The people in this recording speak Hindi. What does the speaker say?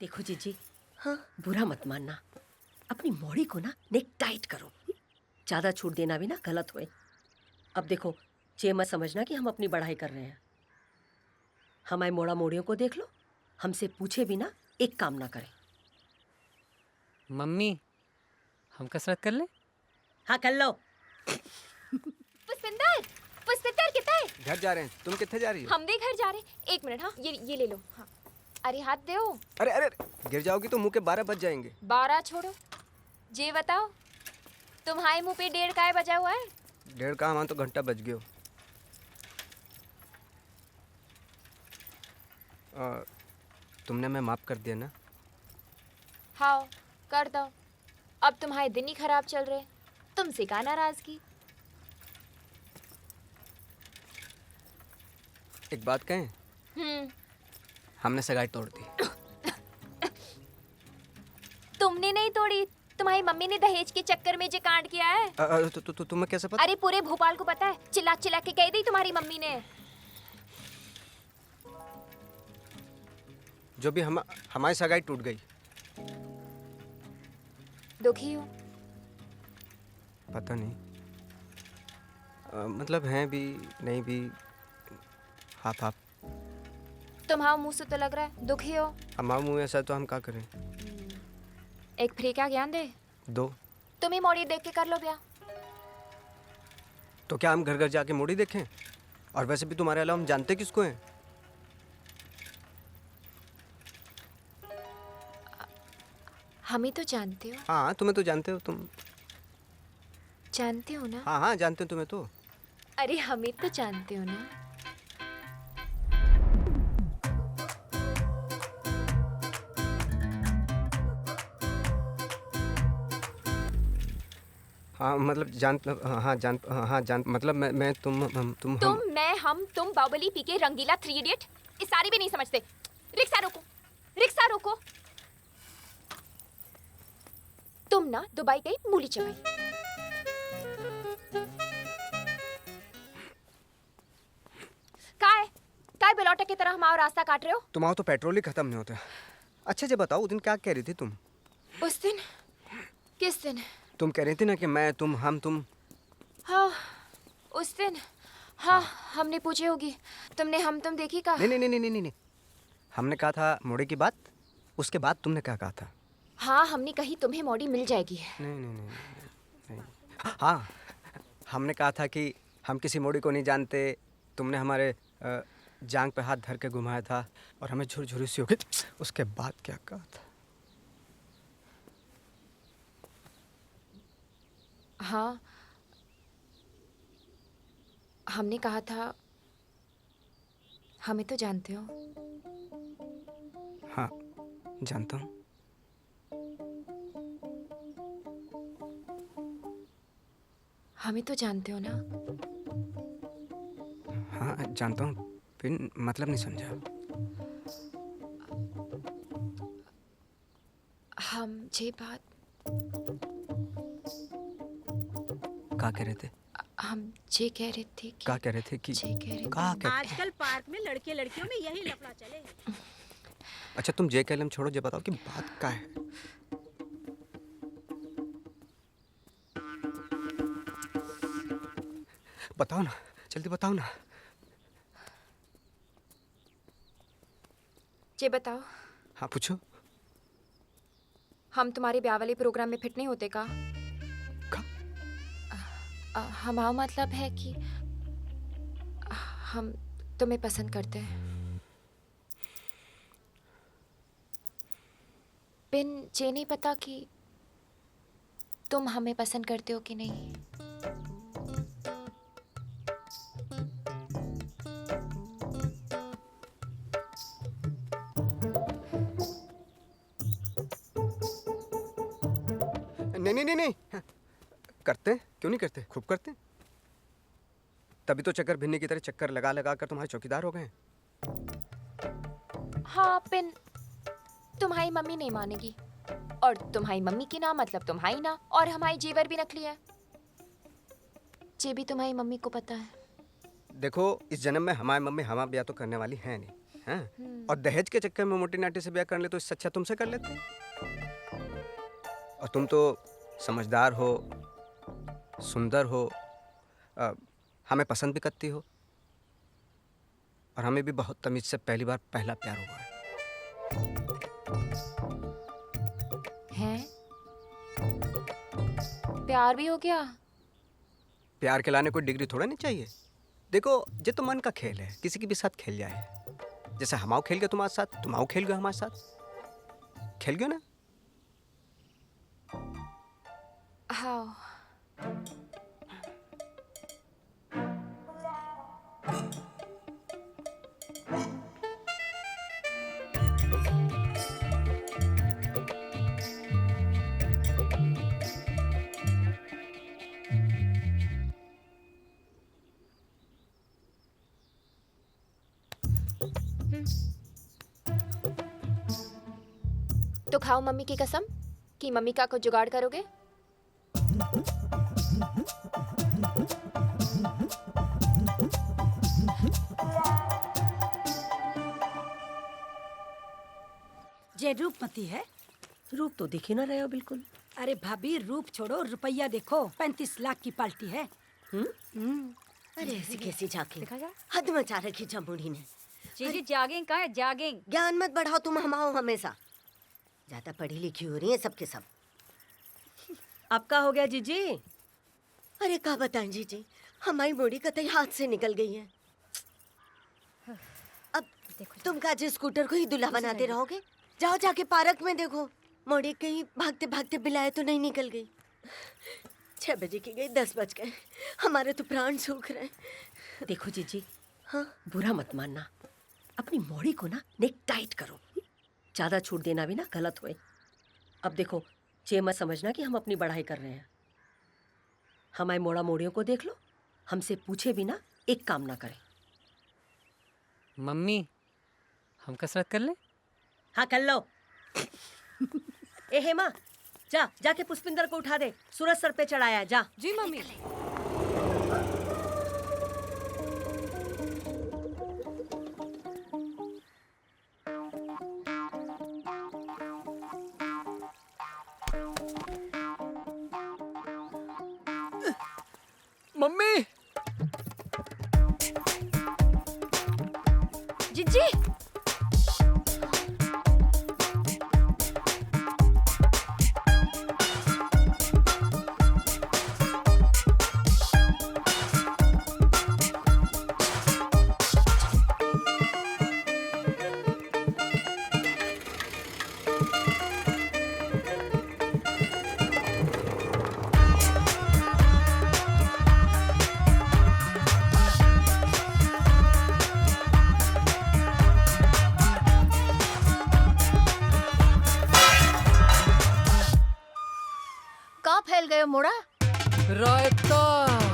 देखो जीजी, हाँ बुरा मत मानना, अपनी मौड़ी को ना नेक टाइट करो, ज्यादा छूट देना भी ना गलत होए। अब देखो, ये मत समझना कि हम अपनी बढ़ाई कर रहे हैं। हमारे मोड़ा मोड़ियों को देख लो, हमसे पूछे बिना एक काम ना करें। मम्मी, हम कसरत कर ले? हाँ कर लो। पुष्पिंदर, पुष्पिंदर कितना है? घर जा रहे हैं। तुम कितने जा रही हो? हम भी घर जा रहे हैं। एक मिनट, हाँ ये ले लो। हाँ अरे हाथ दो। अरे अरे गिर जाओगी तो मुंह के 12 बज जाएंगे। 12 छोड़ो, ये बताओ तुम्हारे मुंह पे 1:30 काय बजा हुआ है? 1:30 का हमारा तो घंटा बज गयो। तुमने मैं माफ कर दिया ना? हाँ कर दो। अब तुम्हारे दिन ही खराब चल रहे, तुमसे का नाराजगी? एक बात कहें, हमने सगाई तोड़ दी। तुमने नहीं तोड़ी, तुम्हारी मम्मी ने दहेज के चक्कर में जो कांड किया है। तुम्हें कैसे पता? अरे पूरे भोपाल को पता है, चिल्ला चिल्ला के कह दी तुम्हारी मम्मी ने। जो भी हमारी सगाई टूट गई। दुखी हो? पता नहीं, मतलब हैं भी नहीं भी, हाफ हाफ। तुम्हारा मुंह से तो लग रहा है दुखी हो। हमारा मुंह ऐसा तो हम क्या करें? एक फ्री का ज्ञान दे दो। तुम ही मोड़ी देख के कर लो ब्याह। तो क्या हम घर घर जाके मोड़ी देखें? और वैसे भी तुम्हारे अलावा हम जानते किसको हैं? हम ही तो जानते हो। हाँ तुम्हें तो जानते हो, तुम जानते हो ना? हाँ जानते हो तुम्हें तो। अरे हमें तो जानते हो ना। हाँ मतलब जान मतलब मैं तुम तुम बाहुबली पी के रंगीला 3 इडियट इस सारी भी नहीं समझते। रिक्शा रोको, रिक्शा रोको। तुम ना दुबई गई मूली चबाई। काय बेलौटे की तरह हमारा रास्ता काट रहे हो? तुम्हारा तो पेट्रोल ही खत्म नहीं होता। अच्छा ये बताओ, उस दिन क्या कह रही थी तुम? उस दिन? किस दिन? तुम कह रही थी ना कि मैं तुम। हाँ उस दिन। हाँ हमने पूछी होगी, तुमने हम तुम देखी का? नहीं, हमने कहा था मोड़े की बात, उसके बाद तुमने क्या कहा था? हाँ हमने कही तुम्हें मॉडी मिल जाएगी। नहीं। हाँ हमने कहा था कि हम किसी मोड़ी को नहीं जानते। तुमने हमारे जांग पे हाथ धर के घुमाया था और हमें झुरझुरी सी हो गई। उसके बाद क्या कहा था? हाँ हमने कहा था हमें तो जानते हो। हाँ जानता हूँ। हमें तो जानते हो ना? हाँ जानता हूँ, फिर मतलब नहीं समझा। हम ये बात क्या कह रहे थे? हम ये कह रहे थे कि क्या कह रहे थे कि ये कह रहे थे। क्या कह रहे थे? आजकल पार्क में लड़के लड़कियों में यही लफड़ा चले हैं। अच्छा तुम जे कैलम छोड़ो, ये बताओ कि बात क्या है? बताओ ना, जल्दी बताओ ना। ये बताओ, हाँ पूछो। हम तुम्हारे ब्याह वाले प्रोग्राम में फिट नहीं होते का? हमारा मतलब है कि हम तुम्हें पसंद करते हैं। बिन ये नहीं पता कि तुम हमें पसंद करते हो कि नहीं। नहीं करते हैं, क्यों नहीं करते, खूब करते हैं। तभी तो चक्कर भिन्नी की तरह चक्कर लगा लगा कर तुम्हारे चौकीदार हो गए। हाँ पिन, तुम्हारी मम्मी नहीं मानेगी, और तुम्हारी मम्मी की ना मतलब तुम्हारी ना, और हमारी जेवर भी नकली है, ये भी तुम्हारी मम्मी को पता है। देखो इस जन्म में हमारी मम्मी हमारा ब्याह तो करने वाली है नहीं, हैं? और दहेज के चक्कर में मोटी नाटी से ब्याह कर ले तो इससे अच्छा तुमसे कर लेते। और तुम तो समझदार हो, सुंदर हो, हमें पसंद भी करती हो, और हमें भी बहुत तमीज से पहली बार पहला प्यार हुआ है। हैं? प्यार भी हो गया? प्यार के लाने कोई डिग्री थोड़ा नहीं चाहिए। देखो, ये तो मन का खेल है, किसी के भी साथ खेल जाए। जैसे हम खेल गए तुम्हारे साथ, तुम खेल गए हमारे साथ, खेल गए ना। हाँ। तो खाओ मम्मी की कसम कि मम्मी का कुछ जुगाड़ करोगे। जे रूपमती है। रूप तो दिख ही ना रहे हो बिल्कुल। अरे भाभी, रूप छोड़ो, रुपया देखो, 35 लाख की पार्टी है। अरे ऐसी कैसी झांकी, हद मचा रखी जमुड़ी ने। जीजी जॉगिंग का है, जॉगिंग। ज्ञान मत बढ़ाओ, तुम हमाओ हमेशा। ज्यादा पढ़ी लिखी हो रही है सबके सब। आपका हो गया जीजी? अरे क्या बताएं जीजी, हमारी मोड़ी कतई हाथ से निकल गई है। अब तुम काजे स्कूटर को ही दूल्हा बनाते रहोगे? जाओ जाके पार्क में देखो, मोड़ी कहीं भागते भागते बिलाए तो नहीं निकल गई। 6 बजे की गई, 10 बज गए, हमारे तो प्राण सूख रहे। देखो जीजी, हाँ बुरा मत मानना, अपनी मोड़ी को ना नेक टाइट करो। ज्यादा छूट देना भी ना गलत होए। अब देखो, ये मत समझना कि हम अपनी बढ़ाई कर रहे हैं। हमारे मोड़ा मोड़ियों को देख लो, हमसे पूछे बिना एक काम ना करें। मम्मी, हम कसरत कर ले? हाँ कर लो। ए हेमा, जाके पुष्पिंदर को उठा दे, सूरज सर पे चढ़ाया है, जा। जी मम्मी। मम्मी! जीजी! कहाँ फैल गए हो मोड़ा? रायता!